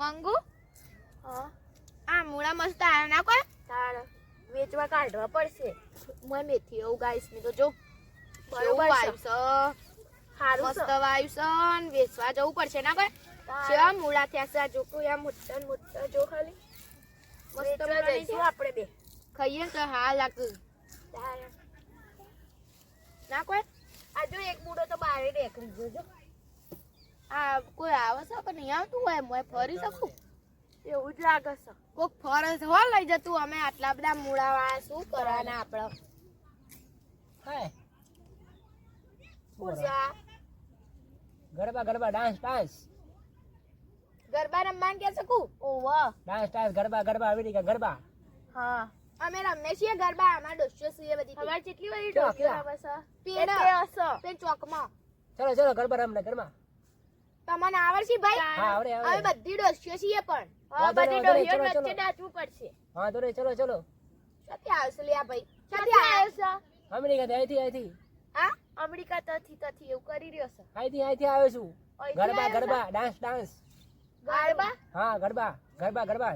મંગુ હા આ મૂળા મસ્ત આયા ના કોઈ તાર વેચવા કાઢવા પડશે મને મેથી એવું ગાઈસ ની તો જો કેવું બરોબર આવ્યું છે છે હારું મસ્ત છે આવ્યું છે ને વેચવા જવું પડશે ના કોઈ તાર કેવા મૂળા થયા છે આ જો કોઈ આ મોટા જો ખાલી મસ્ત વેચવા મૂળા જઈશું નહીં આપણે બે ખાઈએ ને તો હા લાગે તાર ના કોઈ આ જો એક બુડો તો બારે નીકળી ગયો જો આ કોઈ આવે છે પણ નહીં આવતું હોય હું ફરી શકું એવું જ લાગે છે કોક ફરજ હો લઈ જતું અમે આટલા બધા મૂળા વાળા શું કરવાના આપણે હાય પૂજા ગરબા ગરબા ડાન્સ ડાન્સ ગરબા રમવાનું કે શકું ઓવા ડાન્સ ડાન્સ ગરબા ગરબા આવી ગયા ગરબા હા અમે રમે છીએ ગરબા અમાર દોસ્તો છીએ બધી ખબર કેટલી બધી કેવા, ડોક્ટર કેવા? આવે છે પેન એટલે હશે પેન ચોકમાં ચલો ચલો ગરબા રમને ગરબા તમને આવડશે ભાઈ હા આવડે અમે આવડે બધી દોસ્તીઓ છીએ પણ હા વાંધો બધી નહીં, ડોહીઓ ચલો, વચ્ચે ચલો. નાચવું પડશે હા તો રે ચલો ચલો ક્યાંથી આવશે લે આ ભાઈ ક્યાંથી ક્યાંથી આવ્યો છે અમેરિકા થી અહીંથી હા અમેરિકા તથી એવું કરી રહ્યો છે અહીંથી આવ્યો છું અહીંથી ગરબા આવ્યો છે? ગરબા ડાન્સ ડાન્સ ગરબા હા ગરબા ગરબા ગરબા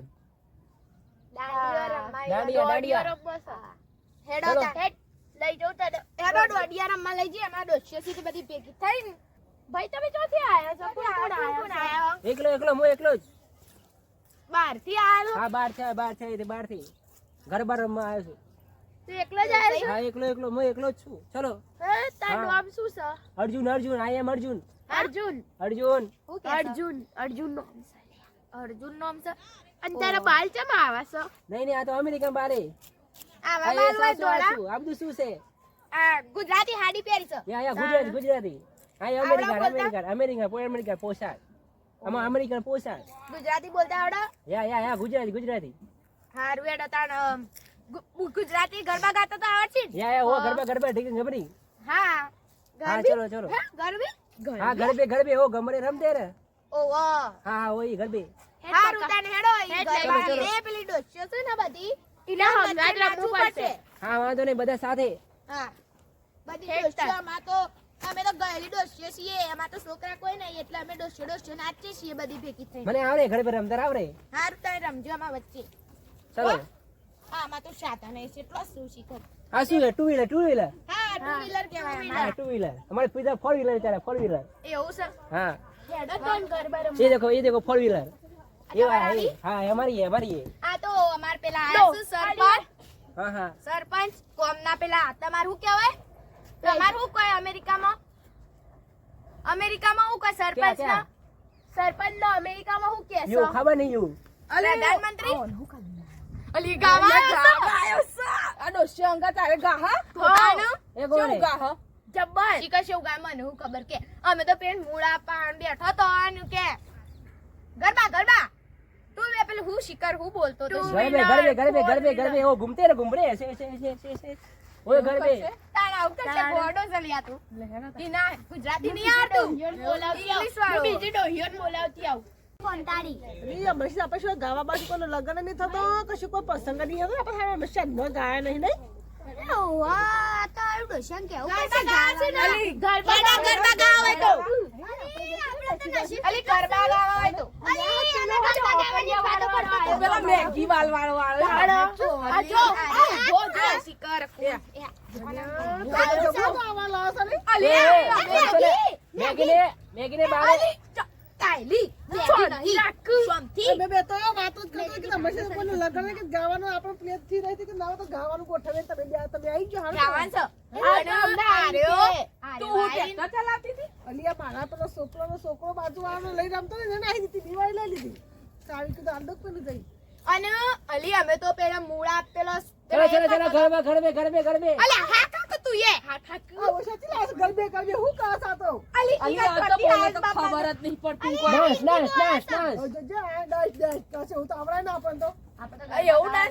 દાંડિયા રમાય દાંડિયા, દાંડિયા. રમવા છે. હેડો ચલો. તા. હેડ, લઈ જાઉં તને હેડો દોડિયા રમવા લઈ જઈએ અમાર દોસ્તીઓ છીએ બધી ભેગી થઈ ને ભાઈ તમે ચોથી આયા છો કોણ કોણ આયા છો? એકલો એકલો હું એકલો જ બહારથી આયા હા બહાર છે બહારથી ગરબા રમવા આવ્યો છું છો એકલો જ આયા છો હા એકલો હું એકલો જ છું ચલો હે તારું હા. નામ શું છે અર્જુન અર્જુન આઈ એમ અર્જુન અર્જુન અર્જુન હું કે છે? અર્જુન નામ છે અર્જુન નામ છે અને તારા બાલ ચમ આવા છે નહીં આ તો અમેરિકન બારે આવા બાલ હોય ધોળા આ બધું શું છે આ ગુજરાતી હાડી પહેરી છે યા ગુજરાતી આ અમેરિકન પોશાક આમાં અમેરિકન પોશાક ગુજરાતી બોલતા આવડે યા ગુજરાતી હારું હેડો તાણ ગુજરાતી ગરબા ગાતા તો આવડશે જ યા ઓ ગરબા ઠીક ગબરી હા હા ગરબી? ચલો હે? ગરબી હા ગરબે ઓ ગમરે રમતે રે ઓહો હા ઓય ગરબે હારું તાણ હેડો ઈ હેડ ગરબા ચલો, ચલો. લે પેલી ડોસ્યો છે ને બધી એટલે હમણાં જ રમવું પડશે હા વાંધો નહીં બધા સાથે હા બધી હેડ તાણ. ડોસ્યોમાં તો અમે તો ગયેલી ડોસ્યો છીએ એમાં તો છોકરા કોઈ નહીં એટલે અમે ડોસ્યો નાચીએ છીએ બધી ભેગી થઈને મને આવડે ગરબે રમતા આવડે હારું તાણ રમજો આમાં વચ્ચે ચલો આમાં તો સાતા નહીં છે એટલો શું શીખર આ શું ટુ વ્હીલર હા ટુ વ્હીલર કહેવાય હા ટુ વ્હીલર અમારે પીધા ફોર વ્હીલર ચાલે ફોર વ્હીલર એવું છે હા હેડો તાણ ગરબા રમવા. એ દેખો ફોર વ્હીલર તમારી? હા અમારી આ તો અમાર પેલા આયા છે સરપંચ હા સરપંચ કોમના પેલા તમારું શું કહેવાય તમારું શું કહે અમેરિકામાં શું કહે સરપંચ ક્યાં? સરપંચ નો અમેરિકામાં હું કે યુ ખબર નહીં યુ પ્રધાનમંત્રી અલી ગાવા આવ્યો છે આ ડોશી અંગા તારે ગાહા પોતાનું એ કોણ હે? ગાહા જબ્બર શીખર શું ગાય મને હું ખબર કે અમે તો પેન મૂળા પાન બેઠો તો આનું કે ગરબા તું બે પેલું હું શિખર હું બોલતો તો ગરબે ઓ ઘૂમતે રે ઘૂમરે ऐसे ઓય ગરબે તારા આવું કરશે ગોડો ચલિયા તું ઈના ગુજરાતી નહીં આવડતું બોલાવતી ઇંગ્લિશ આવ વાળું બીજી ડોહીઓને બોલાવતી આવ કોણ તારી હંમેશા આપણે શું ગાવા બાજુ કોઈ લગ્ન નહીં થતો કશું કોઈ પ્રસંગ નહીં હતો આપણે હંમેશા ન ગાયા નહીં ઓવા તારું ડોશન કેવું કરશે અલી ગરબા ગરબા ગાવે તો અલી ગરબા ગાવે તો અલી અમે ગરબા ગાવાની વાતો કરતો પેલા મેગી વાળો આ જો શિખર મેગીને બારે કાયલી નહીં અમે બે તો વાતો જ કરતો કે હંમેશા કોઈ લગ્ન કે ગાવાનું આપણે પ્લેટ થી રહી કે ના તો ગાવાનું ગોઠવે તમે આવી ગયો ગાવાન છો આર્યો તું હું ટેક્ટર ચલાવતી હતી અલિયા મારા પેલો છોકરો બાજુ વાળો લઈ રમતો ને એને આવી દીધી દિવાળી લઈ લીધી સારી કીધું આંડક પેલી થઈ અને અલી અમે તો પેલા મૂળ આપેલો ચલો ગરબે અલી હા કાક તું એ આ ઓછા ચલા ગરબે હું કહા સાતો અલી અલી આ તો બોલે તો ખબર જ નહીં પડતી કોઈ ડાન્સ જજે આ ડાશ કાશે હું તો આવડાય ના પણ તો એવું ના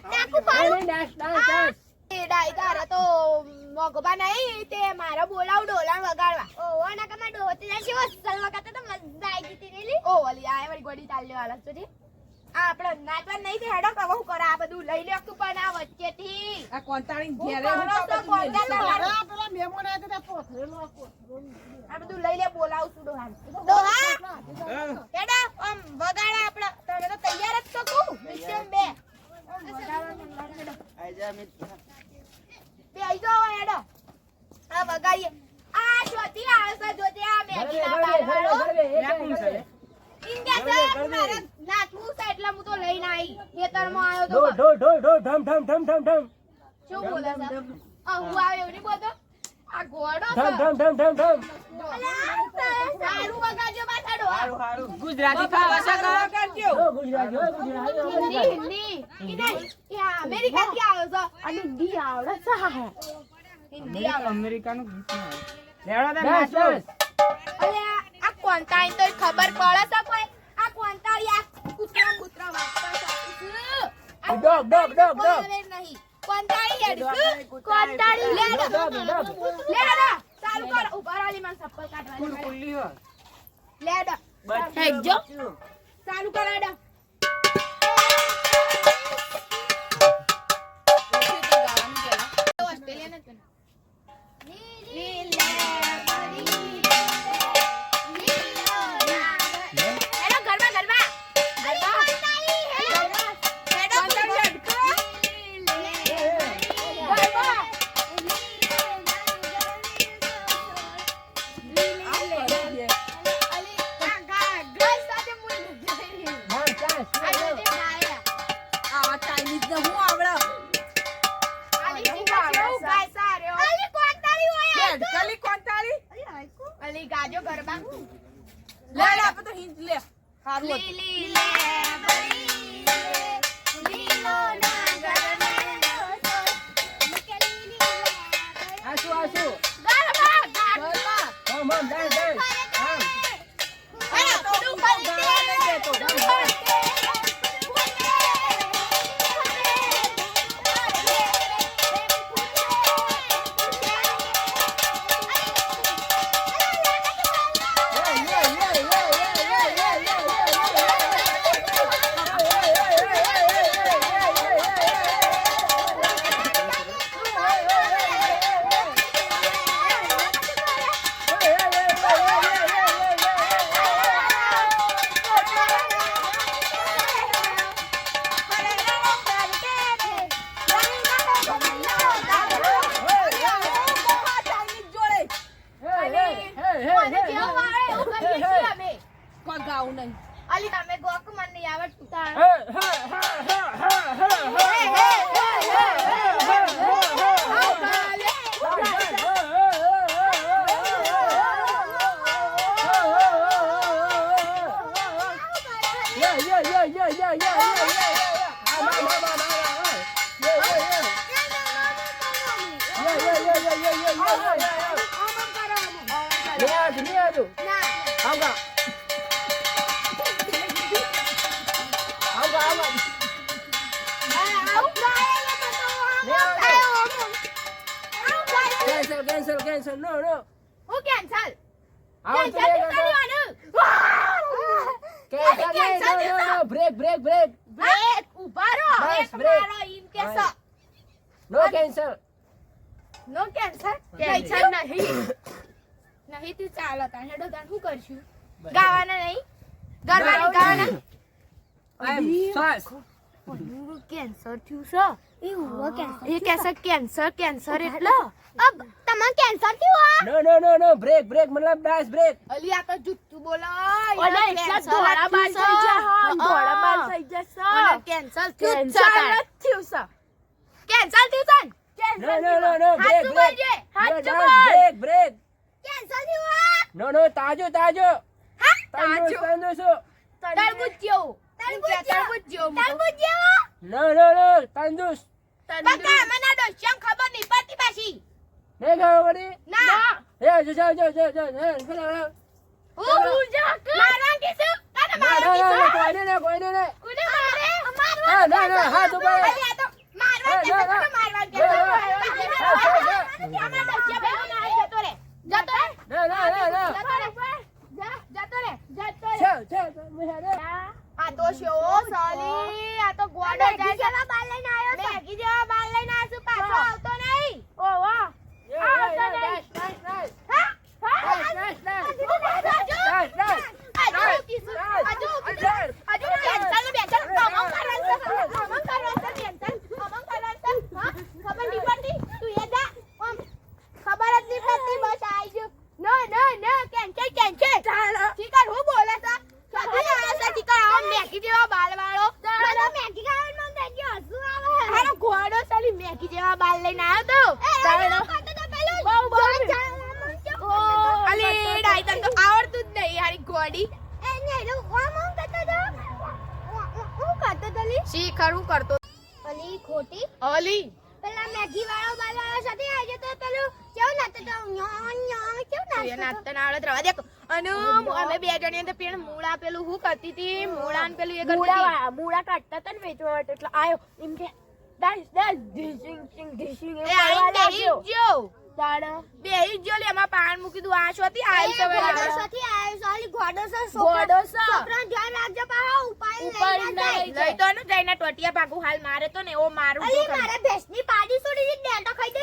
નાકુ પાડું ડાન્સ એ ડાઈ તારા તો મોગબા નહીં તે મારા બોલાવ ડોલાણ વગાડવા ઓવો ના કમા ડોતી જાય છે વસલ વગાડતા તો મજા આવી ગઈ તી ઓ અલી આ વળી ગોડી ચાલ્યો આલા સુધી આ આપણે નાચવા નહીં દે હેડો કે હું કરે આ બધું લઈ લે તું પણ આ વચ્ચેથી આ કોંતાળી હું ઘેરે કરો તો કોંતાળી આ પેલા મહેમાન આવ્યા હતા પોથરેલો આ પોથરો આ બધું લઈ લે બોલાવું છું ડોહા હેડો આમ વગાડા આપણે તમે તો તૈયાર જ છો તું નિશ્ચય બે બે આઈ જાઓ હેડો આ વગાડીએ આ જોતી આવે છે જોતી આ મેગી ના પાડવાનો ઇન્ડિયા મારે નાચવું છે એટલે હું તો લઈને આવી ખેતરમાં આવ્યો તો ઢો ઢો ઢો ઢમ ઢમ ઢમ ઢમ ઢમ શું બોલે છે આ હું આવ્યો નહીં બોલતો આ ઘોડો છે ઢમ ઢમ ઢમ ઢમ ઢમ સારું વગાડજો પાછાડો હારું ગુજરાતી ભાષા કરજો ઓ ગુજરાતી હિન્દી ઈ નહીં એ અમેરિકા થી આવ્યો છે અને હિન્દી આવડે છે હિન્દી આવડે અમેરિકાનું ગીત બસ બસ અલે આ કોંતાઈ તો ખબર પડે છે કોઈ આ કોંતાઈ આ કૂતરા વાગતા છે ડોગ ડોગ ડોગ ડોગ બોલે નહીં કોંતાઈ હેડ કોંતાઈ લેડો ડોગ ડોગ લેડો ચાલુ કર ઉભા રાલી મને ચપ્પલ કાઢવા ખુલ્લી હો લેડો હેજો ચાલુ કર લેડો ઓસ્ટ્રેલિયા ને અલી ગાજો ગરબા લે આપણે તો હિંદ લે હારું લીલી લે બળી લીલો ના ગરમે મુકે લીલી લે આસુ આસુ ગરબા ગરબા હમ હમ ડાન્સ ડાન્સ અરે તું કરી દે અલી તમે ગોક મન નહીં આવડતું તાણ Cancel, no, no. હું cancel Out to no, break. Break ઉભા રહો બસ, એક બ્રેક. મારો ઈમ કેસો No cancel. નો કેન્સલ કેન્સલ નહીં તું ચાલો તાણ હેડો તાણ શું કરશું ગાવાના નહીં ગાવાના I am fast. કેન્સર થયું છે એ કેસે કેન્સર એટલે અબ તમે કેન્સર થયું No, break, મતલબ dash break. અલી આ તો જુઠ્ઠું બોલો ઓલા એટલા ધોળા બાલ થઈ ગયા ધોળા બાલ થઈ જશે કેન્સર કેન્સર થયું છે કેન્સર થયું છે No, break. હાચું બોલજે, No, હાચું dash બોલ. break. કેન્સર થયું No, તાજો. હા તંદુરસ્ત. તરબૂચ જેવું તરબૂચ જેવું No, તંદુરસ્ત. બકા મને દોસ્યમ ખબર નહીં પડતી પાછી નહીં ખબર પડી? ના જો. હું ઉજા મારા કીધું તારે ના, મારા કોઈને નહીં. કુને મારે ના, હાથ ઉપર. અલી આ તો મારવા કે ના. તો મારવા કે અમાર દોસ્ય બેનો ના જતો રે ના. જતો રે છે, મેં હેડે. આ તો શો સાલી માં બાલ લઈને આવ્યો તો અલે ડાઈ તને તો આવડતું જ નહીં હારી ગોડી શી ખરું કરતો ખોટી ઓલી પેલા મેગી વાળો બાલ વાળો સાથે આવી જતો પેલું કેવું નાતો તો કેવું એ નાસ્તા ના આવડત રવા દે અને અમે બે જણીએ તો પેણ મૂળા પેલું હું કરતી હતી મૂળા ને પેલું એ કરતી હતી મૂળા કાઢતા હતા ને વેચવા માટે એટલે આયો એમ કે ડાન્સ ઢીસિંગ એ આઈ બેહી જો દાડા બેહી જો લે એમાં પાન મૂકી દઉં આ શોથી આઈ સવારે ગોડો સો લઈ તો ને જઈને ટોટિયા ભાગું હાલ મારે તો ને એવો મારું જો ખરી. ભેંસની પાડી છોડી દીધી ડેટા ખાઈ